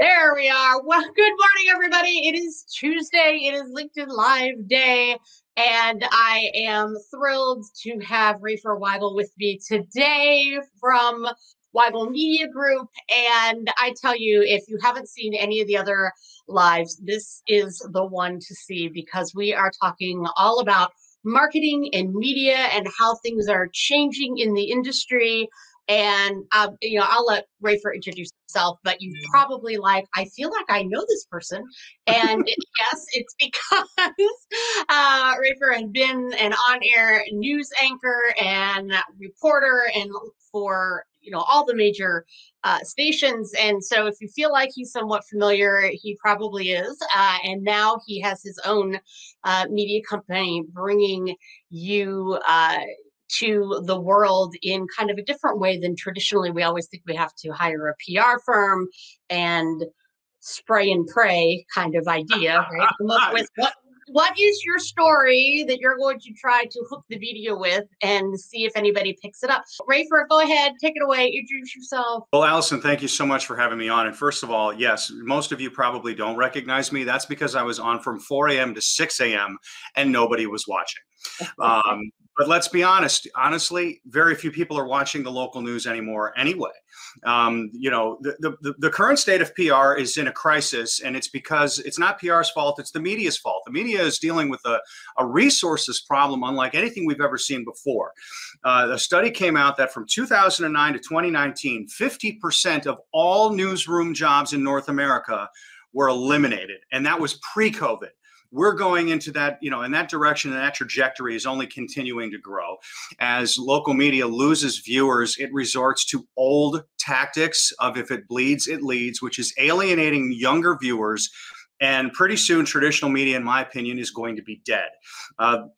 There we are. Well, good morning, everybody. It is Tuesday. It is LinkedIn Live Day, and I am thrilled to have Rafer Weigel with me today from Weigel Media Group. And I tell you, if you haven't seen any of the other lives, this is the one to see because we are talking all about marketing and media and how things are changing in the industry. And I'll let Rafer introduce himself, but you probably I feel like I know this person. And yes, it's because Rafer has been an on-air news anchor and reporter and for all the major stations. And so if you feel like he's somewhat familiar, he probably is. And now he has his own media company bringing you to the world in kind of a different way than traditionally. We always think we have to hire a PR firm and spray and pray kind of idea, right? Come up with what is your story that you're going to try to hook the media with and see if anybody picks it up. Rafer, go ahead, take it away, introduce yourself. Well, Allison, thank you so much for having me on. And first of all, yes, most of you probably don't recognize me. That's because I was on from 4 a.m. to 6 a.m. and nobody was watching. But let's be honest, honestly, very few people are watching the local news anymore anyway. The current state of PR is in a crisis, and it's because it's not PR's fault, it's the media's fault. The media is dealing with a resources problem unlike anything we've ever seen before. A study came out that from 2009 to 2019, 50% of all newsroom jobs in North America were eliminated, and that was pre-COVID. We're going into that, in that direction, and that trajectory is only continuing to grow. As local media loses viewers, it resorts to old tactics of if it bleeds, it leads, which is alienating younger viewers. And pretty soon, traditional media, in my opinion, is going to be dead.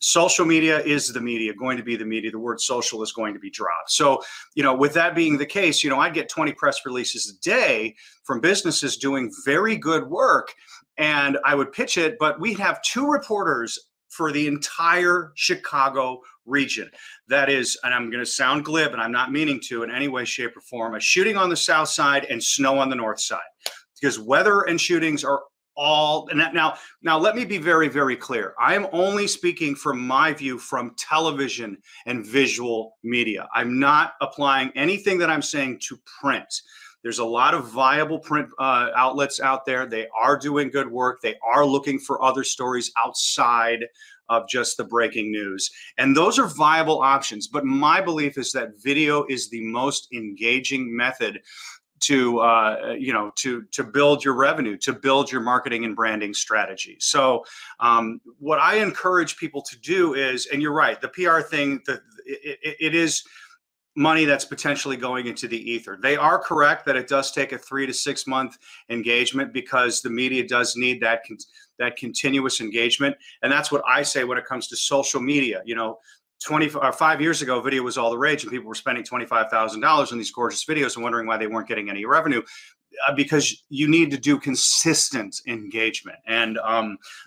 Social media is the media, going to be the media. The word social is going to be dropped. So, with that being the case, I get 20 press releases a day from businesses doing very good work. And I would pitch it, but we have 2 reporters for the entire Chicago region. That is, and I'm going to sound glib, and I'm not meaning to in any way, shape, or form, a shooting on the south side and snow on the north side. Because weather and shootings are all, and now let me be very, very clear. I am only speaking from my view from television and visual media. I'm not applying anything that I'm saying to print. There's a lot of viable print outlets out there. They are doing good work. They are looking for other stories outside of just the breaking news. And those are viable options. But my belief is that video is the most engaging method to build your revenue, to build your marketing and branding strategy. So what I encourage people to do is, and you're right, the PR thing, it is money that's potentially going into the ether. They are correct that it does take a 3 to 6 month engagement because the media does need that continuous engagement. And that's what I say when it comes to social media. 5 years ago, video was all the rage and people were spending $25,000 on these gorgeous videos and wondering why they weren't getting any revenue. Because you need to do consistent engagement. And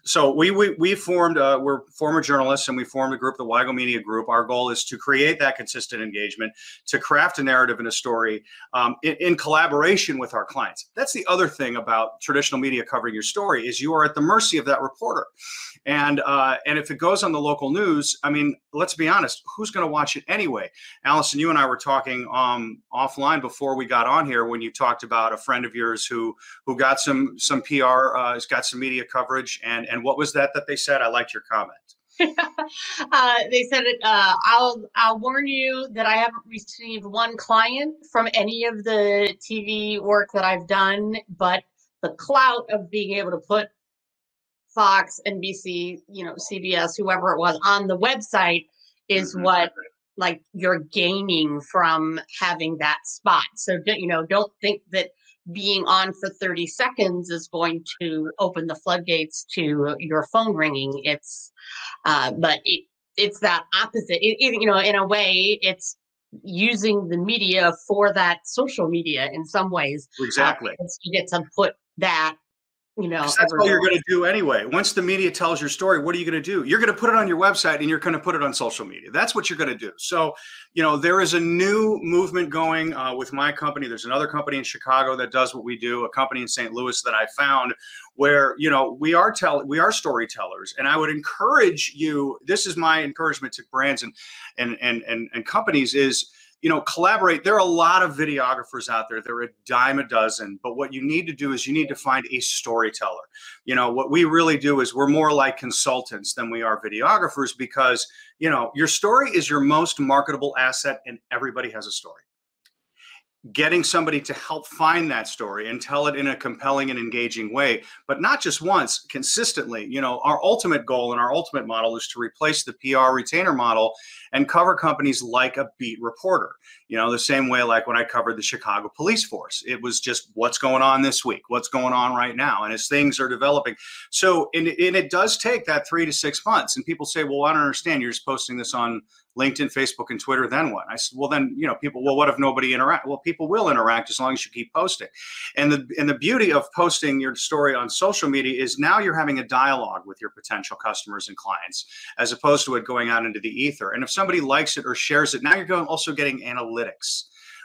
so we formed, we're former journalists, and we formed a group, the Weigel Media Group. Our goal is to create that consistent engagement, to craft a narrative and a story in collaboration with our clients. That's the other thing about traditional media covering your story is you are at the mercy of that reporter. And if it goes on the local news, I mean, let's be honest, who's going to watch it anyway? Allison, you and I were talking offline before we got on here when you talked about a friend of yours who got some PR, has got some media coverage, and what was that they said? I liked your comment. They said it. I'll warn you that I haven't received one client from any of the TV work that I've done, but the clout of being able to put Fox, NBC, CBS, whoever it was, on the website is what you're gaining from having that spot. So don't think that being on for 30 seconds is going to open the floodgates to your phone ringing. It's but it's that opposite. In a way, it's using the media for that social media in some ways. Exactly. You get to put that Because that's all you're everywhere. going to do anyway. Once the media tells your story, what are you going to do? You're going to put it on your website and you're going to put it on social media. That's what you're going to do. So, there is a new movement going with my company. There's another company in Chicago that does what we do, a company in St. Louis that I found where, we are storytellers. And I would encourage you, this is my encouragement to brands and companies is, collaborate. There are a lot of videographers out there. There are a dime a dozen. But what you need to do is you need to find a storyteller. What we really do is we're more like consultants than we are videographers because, your story is your most marketable asset and everybody has a story. Getting somebody to help find that story and tell it in a compelling and engaging way, but not just once, consistently. Our ultimate goal and our ultimate model is to replace the PR retainer model and cover companies like a beat reporter. The same way like when I covered the Chicago police force, it was just what's going on this week, what's going on right now, and as things are developing. So, and it does take that 3 to 6 months. And people say, well, I don't understand. You're just posting this on LinkedIn, Facebook, and Twitter, then what? I said, well, then, people, well, what if nobody interact? Well, people will interact as long as you keep posting. And the beauty of posting your story on social media is now you're having a dialogue with your potential customers and clients, as opposed to it going out into the ether. And if somebody likes it or shares it, now you're also getting analytics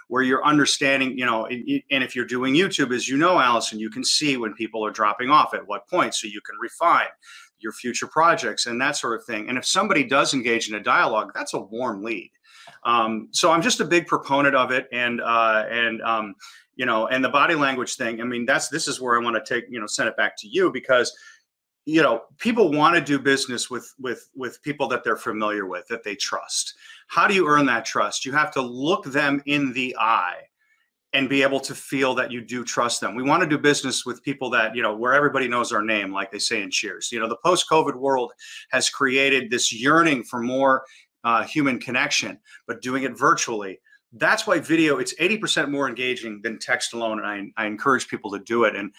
where you're understanding, and if you're doing YouTube, as Allison, you can see when people are dropping off at what point, so you can refine your future projects and that sort of thing. And if somebody does engage in a dialogue, that's a warm lead. So I'm just a big proponent of it. And the body language thing, I mean, this is where I want to take, send it back to you because, people want to do business with people that they're familiar with, that they trust. How do you earn that trust? You have to look them in the eye and be able to feel that you do trust them. We want to do business with people that, where everybody knows our name, like they say in Cheers. The post-COVID world has created this yearning for more human connection, but doing it virtually. That's why video, it's 80% more engaging than text alone. And I encourage people to do it. And,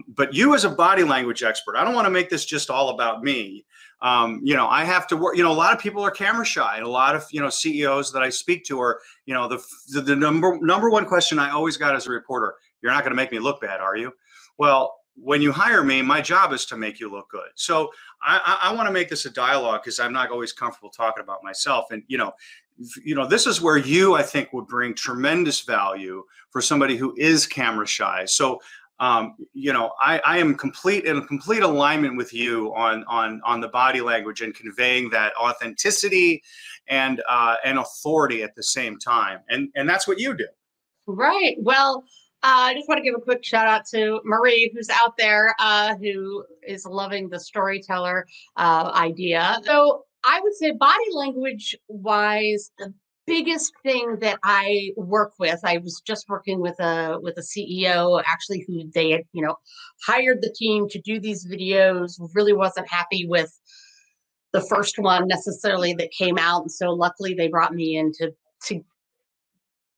but you as a body language expert, I don't want to make this just all about me. I have to work, a lot of people are camera shy, and a lot of, CEOs that I speak to are, the number one question I always got as a reporter, you're not going to make me look bad, are you? Well, when you hire me, my job is to make you look good. So I want to make this a dialogue because I'm not always comfortable talking about myself. And, this is where I think would bring tremendous value for somebody who is camera shy. So, I am in complete alignment with you on the body language and conveying that authenticity and authority at the same time. And that's what you do. Right. Well, I just want to give a quick shout out to Marie, who's out there, who is loving the storyteller idea. So I would say body language wise, the biggest thing that I work with, I was just working with a CEO actually who they had, hired the team to do these videos, really wasn't happy with the first one necessarily that came out. And so luckily they brought me in to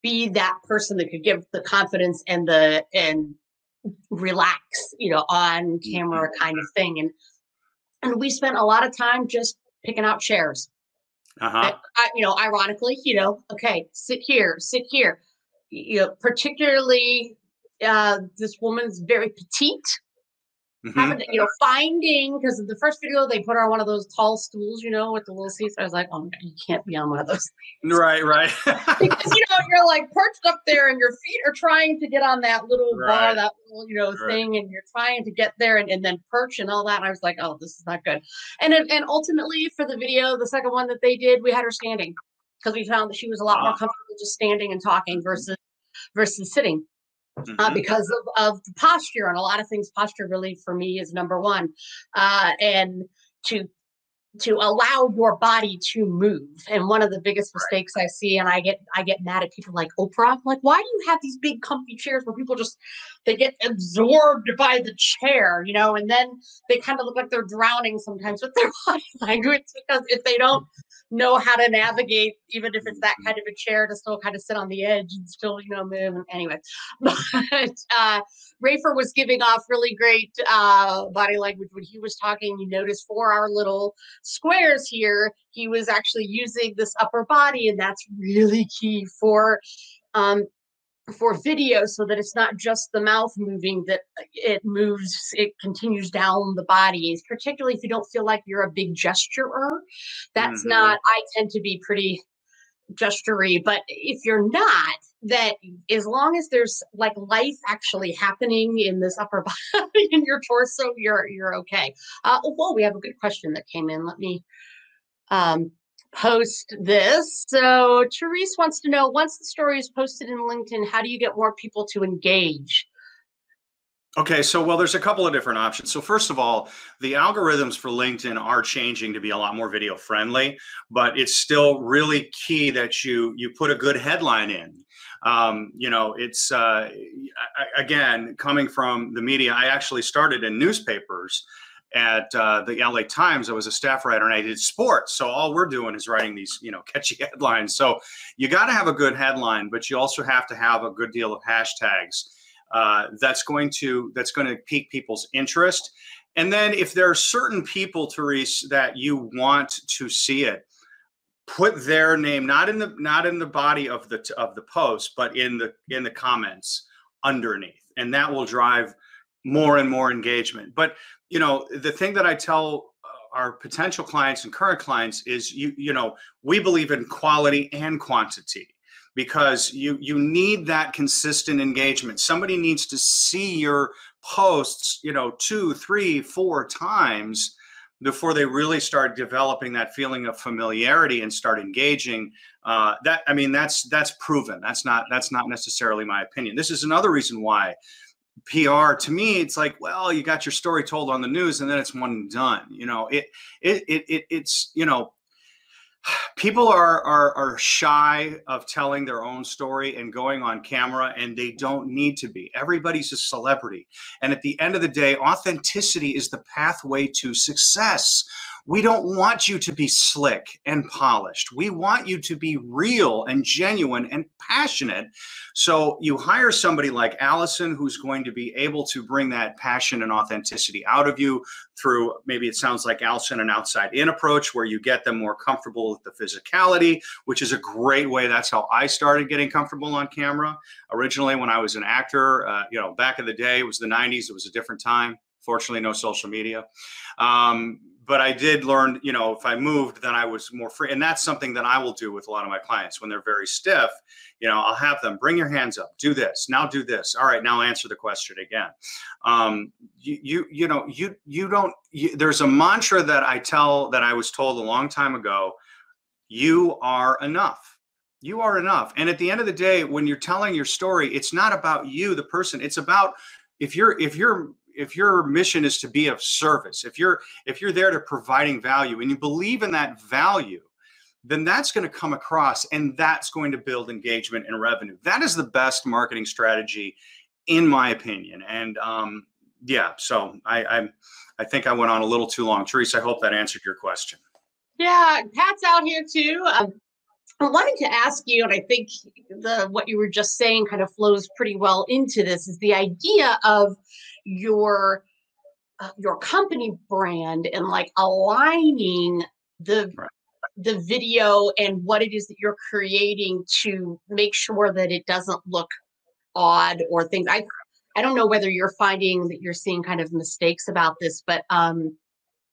be that person that could give the confidence and relax, on camera kind of thing. And we spent a lot of time just picking out chairs. Ironically, okay, sit here. Particularly this woman's very petite. Having, finding, because the first video they put her on one of those tall stools, with the little seats. I was like, oh, you can't be on one of those things. Right. Because, you're like perched up there and your feet are trying to get on that little bar, that little, thing, and you're trying to get there and then perch and all that. And I was like, oh, this is not good. And ultimately for the video, the second one that they did, we had her standing because we found that she was a lot more comfortable just standing and talking versus sitting. Because of the posture, and a lot of things, posture really for me is number one, and to allow your body to move. And one of the biggest mistakes I see, and I get mad at people like Oprah, like, why do you have these big comfy chairs where people they get absorbed by the chair, and then they kind of look like they're drowning sometimes with their body language, because if they don't know how to navigate, even if it's that kind of a chair, to still kind of sit on the edge and still, move. And anyway, but Rafer was giving off really great body language when he was talking. You notice for our little squares here, he was actually using this upper body, and that's really key for for video so that it's not just the mouth moving, that it moves, it continues down the body, particularly if you don't feel like you're a big gesturer. That's Hmm. not, I tend to be pretty gestury, but if you're not, that as long as there's like life actually happening in this upper body in your torso, you're okay. Well, we have a good question that came in. Let me um, post this. So Therese wants to know, once the story is posted in LinkedIn, how do you get more people to engage? Okay, so well, there's a couple of different options. So first of all, the algorithms for LinkedIn are changing to be a lot more video friendly, but it's still really key that you put a good headline in. It's again, coming from the media. I actually started in newspapers at the LA Times. I was a staff writer and I did sports. So all we're doing is writing these, catchy headlines. So you got to have a good headline, but you also have to have a good deal of hashtags that's going to pique people's interest. And then if there are certain people, Therese, that you want to see it, put their name not in the body of the post, but in the comments underneath, and that will drive more and more engagement. But the thing that I tell our potential clients and current clients is we believe in quality and quantity, because you need that consistent engagement. Somebody needs to see your posts 2, 3, 4 times before they really start developing that feeling of familiarity and start engaging. That's proven. That's not necessarily my opinion. This is another reason why PR, to me, it's like, well, you got your story told on the news and then it's one and done. It's people are shy of telling their own story and going on camera, and they don't need to be. Everybody's a celebrity. And at the end of the day, authenticity is the pathway to success. We don't want you to be slick and polished. We want you to be real and genuine and passionate. So you hire somebody like Allison, who's going to be able to bring that passion and authenticity out of you through, maybe it sounds like Allison, an outside-in approach where you get them more comfortable with the physicality, which is a great way. That's how I started getting comfortable on camera. Originally, when I was an actor, back in the day, it was the 90s. It was a different time. Fortunately, no social media. But I did learn, if I moved, then I was more free. And that's something that I will do with a lot of my clients when they're very stiff. I'll have them bring your hands up, do this, now do this. All right, now answer the question again. There's a mantra that I was told a long time ago. You are enough. You are enough. And at the end of the day, when you're telling your story, it's not about you, the person. It's about if your mission is to be of service, if you're there to providing value and you believe in that value, then that's going to come across and that's going to build engagement and revenue. That is the best marketing strategy, in my opinion. And so I think I went on a little too long. Teresa, I hope that answered your question. Yeah, Pat's out here too. I wanted to ask you, and I think what you were just saying kind of flows pretty well into this, is the idea of your company brand and like aligning the Right. the video and what it is that you're creating to make sure that it doesn't look odd or things. I don't know whether you're finding that you're seeing kind of mistakes about this, but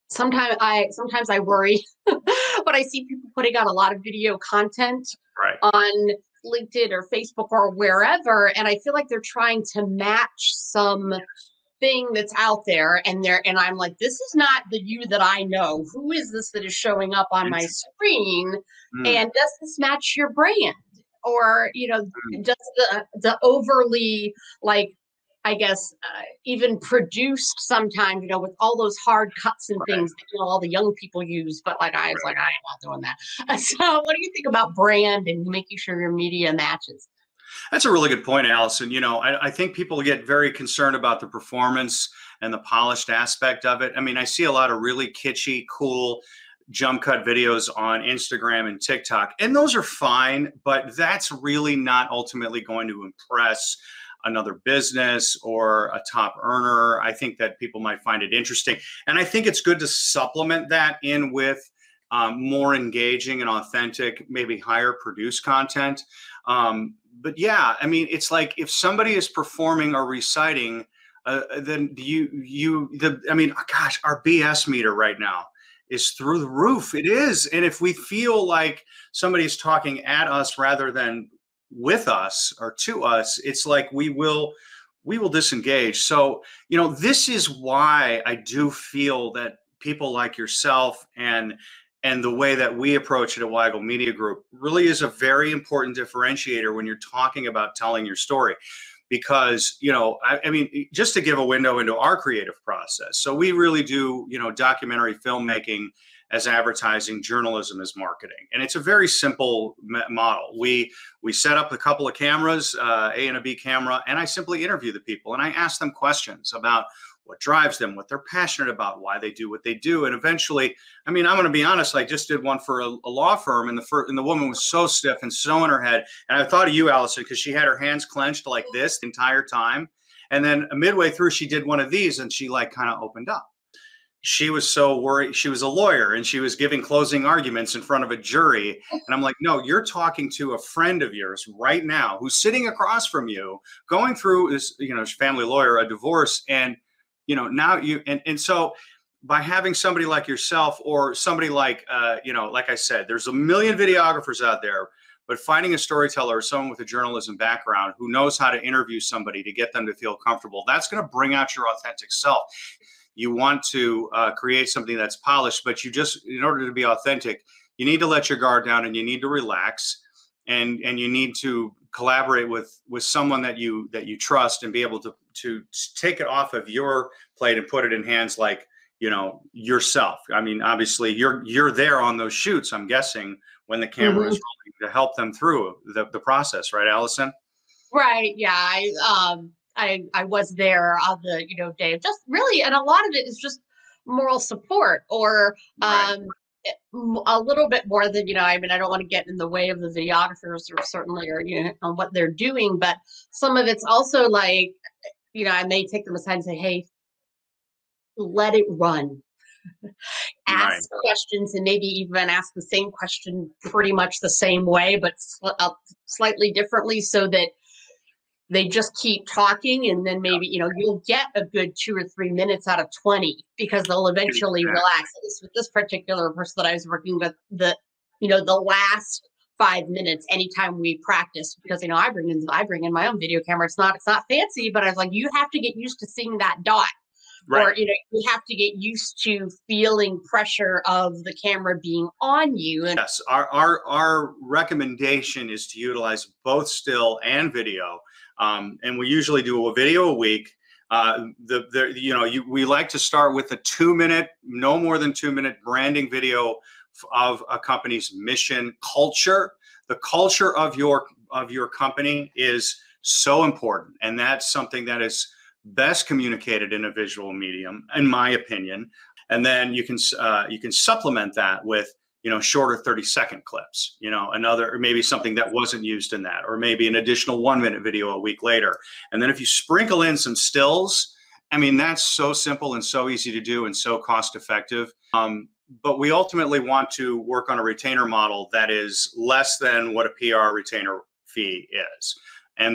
sometimes I worry but I see people putting out a lot of video content Right. on LinkedIn or Facebook or wherever, and I feel like they're trying to match some thing that's out there, and I'm like, this is not the you that I know. Who is this that is showing up on my screen? Mm. And does this match your brand? Or does the overly, like, I guess, even produced sometimes, with all those hard cuts and Right. things that all the young people use, but like I was like, I am not doing that. So what do you think about brand and making sure your media matches? That's a really good point, Allison. I think people get very concerned about the performance and the polished aspect of it. I mean, I see a lot of really kitschy, cool jump cut videos on Instagram and TikTok, and those are fine, but that's really not ultimately going to impress another business or a top earner. I think that people might find it interesting. And I think it's good to supplement that in with more engaging and authentic, maybe higher produced content. But yeah, I mean, it's like if somebody is performing or reciting, then I mean, gosh, our BS meter right now is through the roof. It is. And if we feel like somebody's talking at us rather than with us or to us, it's like we will disengage. So, you know, this is why I do feel that people like yourself and the way that we approach it at Weigel Media Group really is a very important differentiator when you're talking about telling your story. Because, you know, I mean, just to give a window into our creative process. So we really do, you know, documentary filmmaking as advertising, journalism as marketing. And it's a very simple model. We set up a couple of cameras, A and a B camera, and I simply interview the people and I ask them questions about what drives them, what they're passionate about, why they do what they do. And eventually, I mean, I'm going to be honest, I just did one for a law firm, and the woman was so stiff and so in her head. And I thought of you, Allison, because she had her hands clenched like this the entire time. And then midway through, she did one of these and she like kind of opened up. She was so worried. She was a lawyer and she was giving closing arguments in front of a jury. And I'm like, no, you're talking to a friend of yours right now who's sitting across from you, going through this, you know, family lawyer, a divorce. And, you know, now and so by having somebody like yourself or somebody like, you know, like I said, there's a million videographers out there, but finding a storyteller or someone with a journalism background who knows how to interview somebody to get them to feel comfortable, that's going to bring out your authentic self. You want to create something that's polished, but you just, in order to be authentic, you need to let your guard down and you need to relax, and you need to collaborate with someone that you trust and be able to take it off of your plate and put it in hands like, you know, yourself. I mean, obviously you're there on those shoots, I'm guessing, when the camera is rolling to help them through the process, right, Allison? Right. Yeah. I was there on the, you know, day of just really, and a lot of it is just moral support or Right. a little bit more than, you know, I mean, I don't want to get in the way of the videographers or certainly, or, you know, on what they're doing, but some of it's also like, you know, I may take them aside and say, hey, let it run. Right. Ask questions and maybe even ask the same question pretty much the same way, but slightly differently so that they just keep talking, and then maybe, you know, you'll get a good 2 or 3 minutes out of 20 because they'll eventually relax. At least with this particular person that I was working with, you know, the last 5 minutes anytime we practice, because, you know, I bring in my own video camera. It's not fancy, but I was like, you have to get used to seeing that dot. Right. Or, you know, you have to get used to feeling pressure of the camera being on you. And yes, our recommendation is to utilize both still and video. And we usually do a video a week. We like to start with a 2-minute, no more than 2-minute branding video of a company's mission, culture. The culture of your company is so important, and that's something that is best communicated in a visual medium, in my opinion. And then you can supplement that with, you know, shorter 30-second clips, you know, or maybe something that wasn't used in that, or maybe an additional 1-minute video a week later. And then if you sprinkle in some stills, I mean, that's so simple and so easy to do and so cost effective. But we ultimately want to work on a retainer model that is less than what a PR retainer fee is.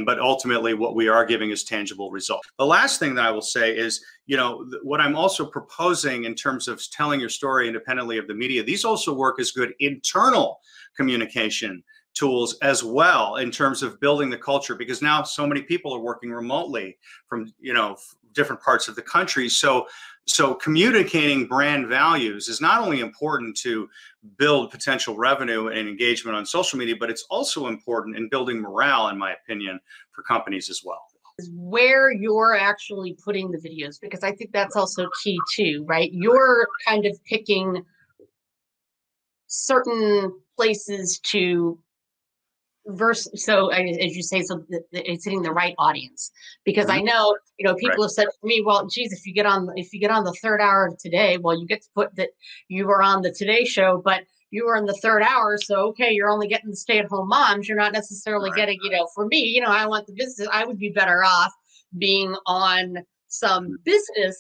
But ultimately what we are giving is tangible results. The last thing that I will say is, you know, what I'm also proposing in terms of telling your story independently of the media, these also work as good internal communication tools as well in terms of building the culture, because now so many people are working remotely from, you know, different parts of the country. So communicating brand values is not only important to build potential revenue and engagement on social media, but it's also important in building morale, in my opinion, for companies as well. Where you're actually putting the videos, because I think that's also key too, right? You're kind of picking certain places to so as you say, so it's hitting the right audience, because I know, you know, people have said to me, well, geez, if you get on the third hour of Today, well, you get to put that you were on the Today Show, but you were in the third hour, so okay, you're only getting the stay-at-home moms, you're not necessarily getting, you know, for me, you know, I want the business, I would be better off being on some business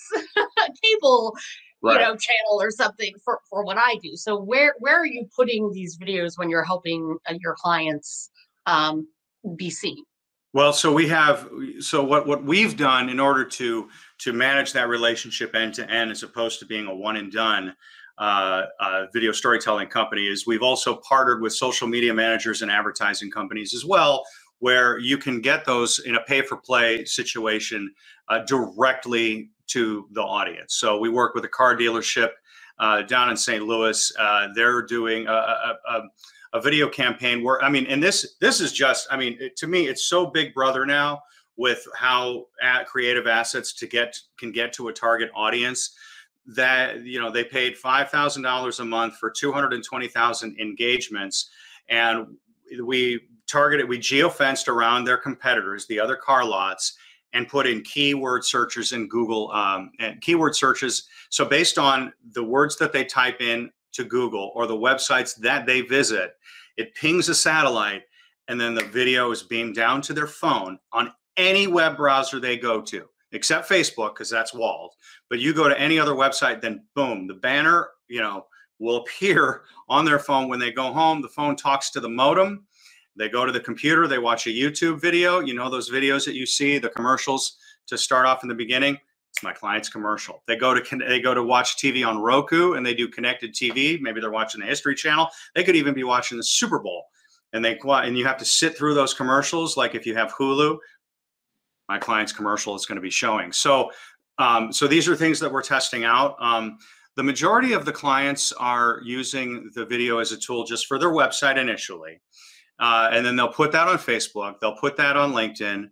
cable Right. channel or something for what I do. So where are you putting these videos when you're helping your clients be seen? Well, so what we've done in order to manage that relationship end to end, as opposed to being a one and done video storytelling company, is we've also partnered with social media managers and advertising companies as well, where you can get those in a pay for play situation directly to the audience. So we work with a car dealership down in St. Louis. They're doing a video campaign where, I mean, and this is just, I mean, to me, it's so big brother now with how creative assets can get to a target audience, that they paid $5,000 a month for 220,000 engagements, and we geofenced around their competitors, the other car lots, and put in keyword searches in Google and keyword searches. So based on the words that they type in to Google or the websites that they visit, it pings a satellite, and then the video is beamed down to their phone on any web browser they go to, except Facebook, because that's walled. But you go to any other website, then boom, the banner, will appear on their phone when they go home. The phone talks to the modem. They go to the computer, they watch a YouTube video. Those videos that you see, the commercials to start off in the beginning. It's my client's commercial. They go to watch TV on Roku, and they do connected TV. Maybe they're watching the History Channel. They could even be watching the Super Bowl, and you have to sit through those commercials. Like if you have Hulu, my client's commercial is going to be showing. So these are things that we're testing out. The majority of the clients are using the video as a tool just for their website initially. And then they'll put that on Facebook. They'll put that on LinkedIn.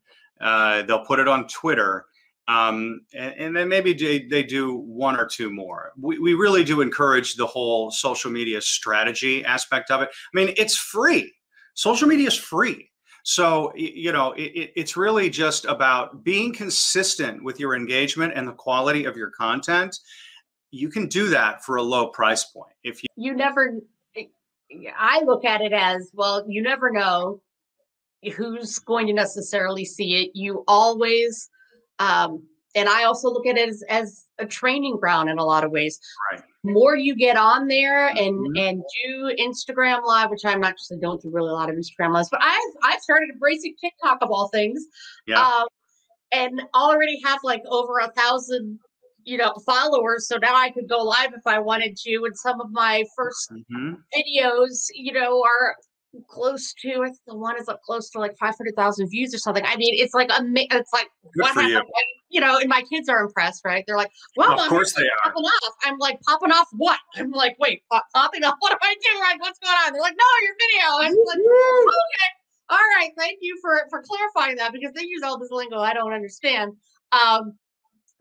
They'll put it on Twitter. And then maybe they do one or two more. We really do encourage the whole social media strategy aspect of it. I mean, it's free. Social media is free. So, it's really just about being consistent with your engagement and the quality of your content. You can do that for a low price point. I look at it as, well, you never know who's going to necessarily see it. You always, and I also look at it as a training ground in a lot of ways. Right. The more you get on there and Mm-hmm. and do Instagram Live, which I don't do really a lot of Instagram Lives, but I've started embracing TikTok of all things, Yeah. and already have like over 1,000 followers. So now I could go live if I wanted to. And some of my first videos, are close to, I think the one is up close to like 500,000 views or something. I mean, it's like it's like Good what for you. happened, and my kids are impressed, right? They're like, well, Of course they are. popping off. I'm like, popping off what? I'm like, wait, popping off, what do I do? Like, what's going on? They're like, no, your video. I'm like, okay, all right, thank you for clarifying that, because they use all this lingo I don't understand.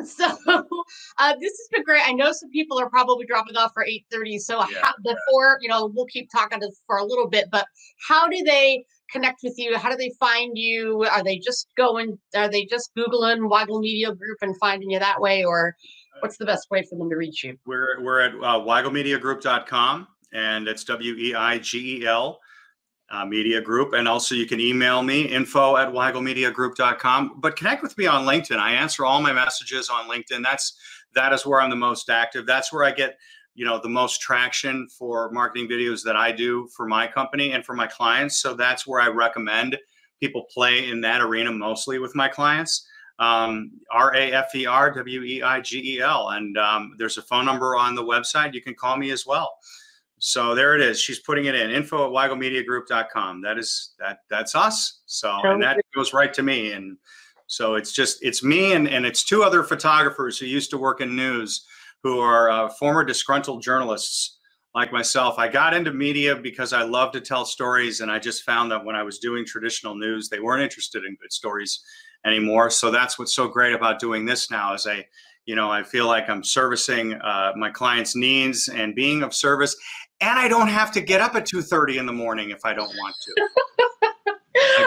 So this has been great. I know some people are probably dropping off for 8:30. So before, we'll keep talking for a little bit, but how do they connect with you? How do they find you? Are they just Googling Weigel Media Group and finding you that way? Or what's the best way for them to reach you? We're at weigelmediagroup.com, and it's WEIGEL. Media Group. And also you can email me, info@weigelmediagroup.com, but connect with me on LinkedIn. I answer all my messages on LinkedIn. That is where I'm the most active. That's where I get, the most traction for marketing videos that I do for my company and for my clients. So that's where I recommend people play in that arena, mostly with my clients. Rafer Weigel. And there's a phone number on the website. You can call me as well. So there it is. She's putting it in, info@weigelmediagroup.com. That's us. So, and that goes right to me. And so it's me and it's two other photographers who used to work in news, who are former disgruntled journalists like myself. I got into media because I love to tell stories. And I just found that when I was doing traditional news, they weren't interested in good stories anymore. So that's what's so great about doing this now, is I feel like I'm servicing my clients' needs and being of service. And I don't have to get up at 2:30 in the morning if I don't want to.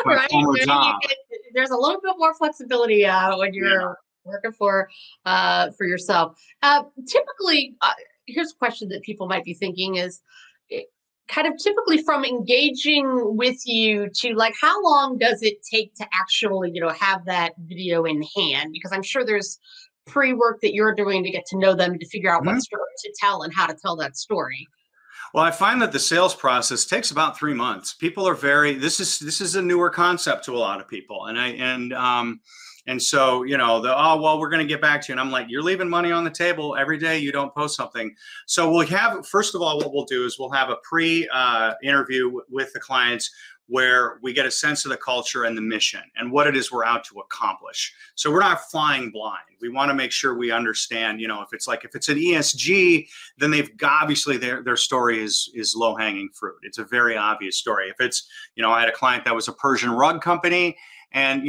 Like my former job. There's a little bit more flexibility when you're working for yourself. Typically, here's a question that people might be thinking is, kind of typically from engaging with you to, like, how long does it take to actually, have that video in hand? Because I'm sure there's pre-work that you're doing to get to know them, to figure out what Mhm. story to tell and how to tell that story? Well, I find that the sales process takes about 3 months. People are very, this is a newer concept to a lot of people. And so, oh, well, we're going to get back to you. And I'm like, you're leaving money on the table every day you don't post something. So we'll have, first of all, what we'll do is we'll have a pre-interview with the clients where we get a sense of the culture and the mission and what it is we're out to accomplish. So we're not flying blind. We want to make sure we understand, if it's an ESG, then they've obviously their story is low hanging fruit. It's a very obvious story. If it's, I had a client that was a Persian rug company, and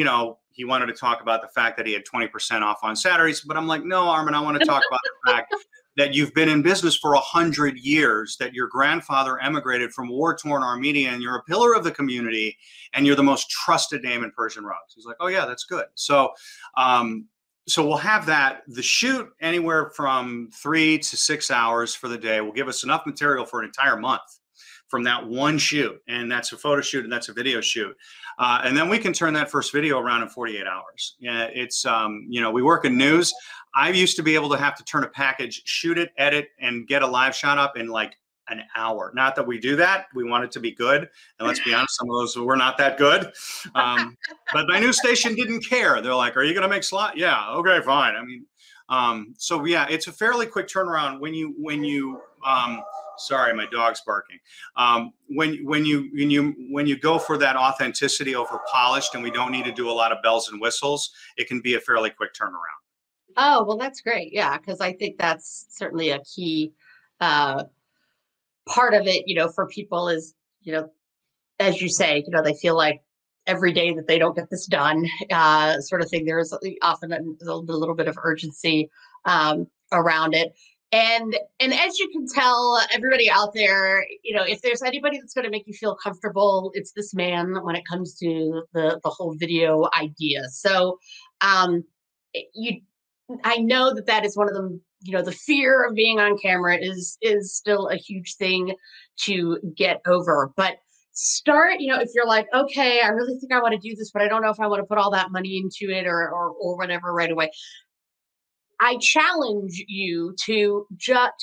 he wanted to talk about the fact that he had 20% off on Saturdays, but I'm like, no, Armin, I want to talk about the fact that you've been in business for 100 years, that your grandfather emigrated from war-torn Armenia, and you're a pillar of the community, and you're the most trusted name in Persian rugs. He's like, oh yeah, that's good. So we'll have that. The shoot anywhere from 3 to 6 hours for the day will give us enough material for an entire month from that one shoot. And that's a photo shoot and that's a video shoot. And then we can turn that first video around in 48 hours. Yeah, it's, we work in news. I used to be able to have to turn a package, shoot it, edit, and get a live shot up in like an hour. Not that we do that. We want it to be good. And let's be honest, some of those were not that good. But my news station didn't care. They're like, are you going to make slot? Yeah. Okay, fine. I mean, so yeah, it's a fairly quick turnaround when you sorry, my dog's barking. When you go for that authenticity over polished, and we don't need to do a lot of bells and whistles, it can be a fairly quick turnaround. Oh, well, that's great. Yeah, because I think that's certainly a key part of it, for people is, as you say, they feel like every day that they don't get this done, sort of thing. There's often a little bit of urgency around it. And as you can tell, everybody out there, if there's anybody that's going to make you feel comfortable, it's this man when it comes to the whole video idea. So I know that is one of them. The fear of being on camera is still a huge thing to get over. But start, if you're like, okay, I really think I want to do this, but I don't know if I want to put all that money into it or whatever right away. I challenge you to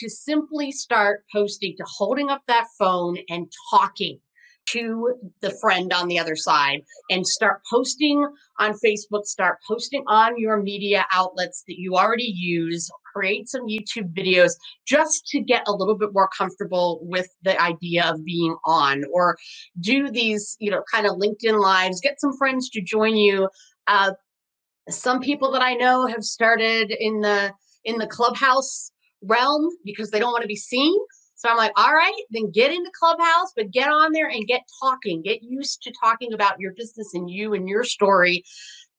simply start posting, to holding up that phone and talking to the friend on the other side, and start posting on Facebook, start posting on your media outlets that you already use, create some YouTube videos just to get a little bit more comfortable with the idea of being on, or do these, kind of LinkedIn lives, get some friends to join you. Some people that I know have started in the Clubhouse realm because they don't want to be seen. So I'm like, all right, then get into Clubhouse, but get on there and get talking. Get used to talking about your business and you and your story.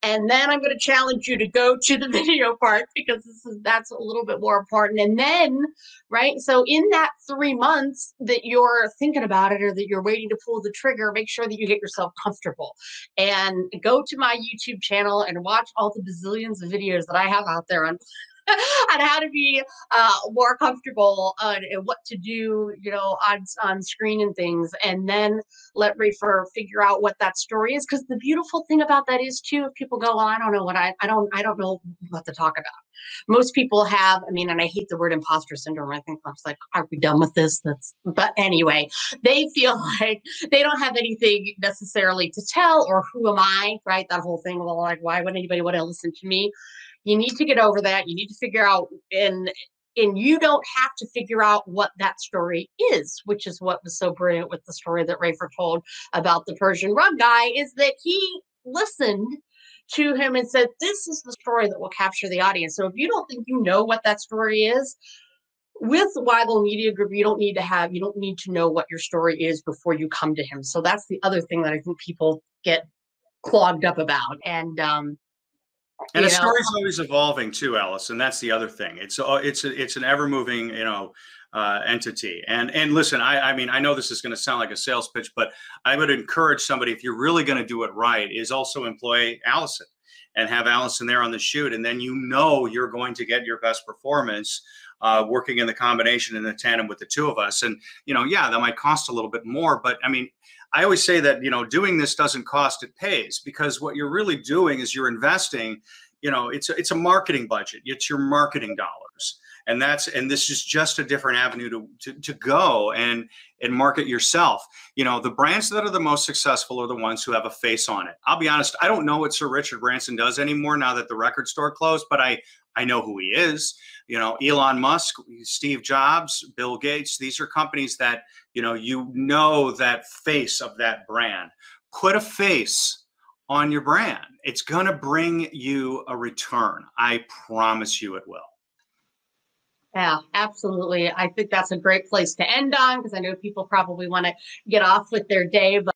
And then I'm going to challenge you to go to the video part, because that's a little bit more important. And then, right, so in that 3 months that you're thinking about it, or that you're waiting to pull the trigger, make sure that you get yourself comfortable and go to my YouTube channel and watch all the bazillions of videos that I have out there on on how to be more comfortable and what to do, on screen and things, and then let Rafer figure out what that story is. Because the beautiful thing about that is too, if people go, well, I don't know what I don't know what to talk about. Most people have, and I hate the word imposter syndrome. I think I'm just like, are we done with this? But anyway, they feel like they don't have anything necessarily to tell, or who am I, right? That whole thing. Well, like, why would anybody want to listen to me? You need to get over that. You need to figure out, and you don't have to figure out what that story is, which is what was so brilliant with the story that Rafer told about the Persian rug guy, is that he listened to him and said, this is the story that will capture the audience. So if you don't think you know what that story is, with Weigel Media Group, you don't need to know what your story is before you come to him. So that's the other thing that I think people get clogged up about. And a story's always evolving too, Alice, and that's the other thing. It's an ever moving, entity. And listen, I know this is going to sound like a sales pitch, but I would encourage somebody, if you're really going to do it right, is also employ Allison and have Allison there on the shoot, and then you're going to get your best performance working in the combination in the tandem with the two of us. And that might cost a little bit more, but I always say that, doing this doesn't cost, it pays, because what you're really doing is you're investing it's a marketing budget. It's your marketing dollars. And this is just a different avenue to go and market yourself. The brands that are the most successful are the ones who have a face on it. I'll be honest, I don't know what Sir Richard Branson does anymore now that the record store closed, but I know who he is. Elon Musk, Steve Jobs, Bill Gates, these are companies that, that face of that brand. Put a face on your brand. It's going to bring you a return. I promise you it will. Yeah, absolutely. I think that's a great place to end on, because I know people probably want to get off with their day. But